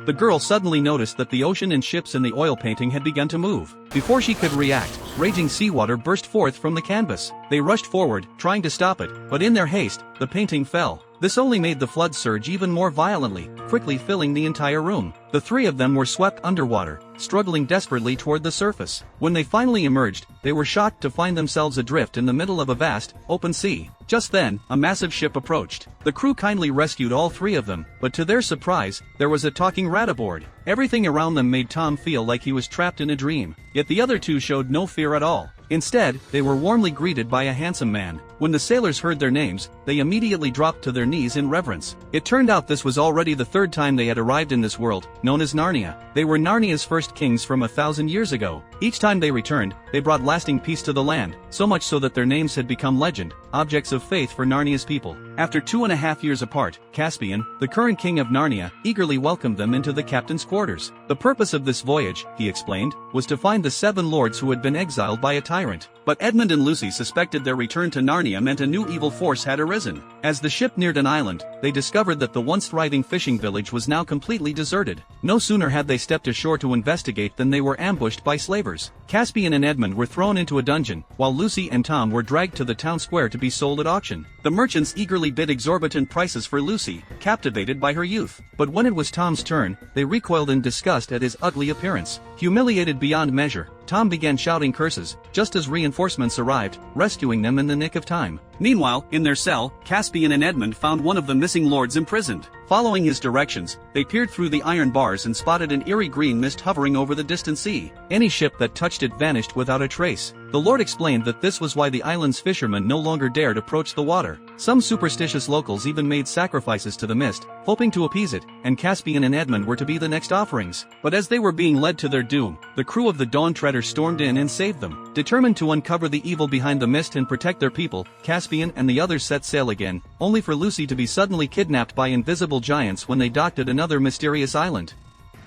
the girl suddenly noticed that the ocean and ships in the oil painting had begun to move. Before she could react, raging seawater burst forth from the canvas. They rushed forward, trying to stop it, but in their haste, the painting fell. This only made the flood surge even more violently, quickly filling the entire room. The three of them were swept underwater, struggling desperately toward the surface. When they finally emerged, they were shocked to find themselves adrift in the middle of a vast, open sea. Just then, a massive ship approached. The crew kindly rescued all three of them, but to their surprise, there was a talking rat aboard. Everything around them made Tom feel like he was trapped in a dream, yet the other two showed no fear at all. Instead, they were warmly greeted by a handsome man. When the sailors heard their names, they immediately dropped to their knees in reverence. It turned out this was already the third time they had arrived in this world, known as Narnia. They were Narnia's first kings from 1,000 years ago. Each time they returned, they brought lasting peace to the land, so much so that their names had become legend, objects of faith for Narnia's people. After 2.5 years apart, Caspian, the current king of Narnia, eagerly welcomed them into the captain's quarters. The purpose of this voyage, he explained, was to find the 7 lords who had been exiled by a tyrant. But Edmund and Lucy suspected their return to Narnia meant a new evil force had arisen. As the ship neared an island, they discovered that the once thriving fishing village was now completely deserted. No sooner had they stepped ashore to investigate than they were ambushed by slavers. Caspian and Edmund were thrown into a dungeon, while Lucy and Tom were dragged to the town square to be sold at auction. The merchants eagerly bid exorbitant prices for Lucy, captivated by her youth. But when it was Tom's turn, they recoiled in disgust at his ugly appearance. Humiliated beyond measure, Tom began shouting curses, just as reinforcements arrived, rescuing them in the nick of time. Meanwhile, in their cell, Caspian and Edmund found one of the missing lords imprisoned. Following his directions, they peered through the iron bars and spotted an eerie green mist hovering over the distant sea. Any ship that touched it vanished without a trace. The Lord explained that this was why the island's fishermen no longer dared approach the water. Some superstitious locals even made sacrifices to the mist, hoping to appease it, and Caspian and Edmund were to be the next offerings. But as they were being led to their doom, the crew of the Dawn Treader stormed in and saved them. Determined to uncover the evil behind the mist and protect their people, Caspian and the others set sail again, only for Lucy to be suddenly kidnapped by invisible giants when they docked at another mysterious island.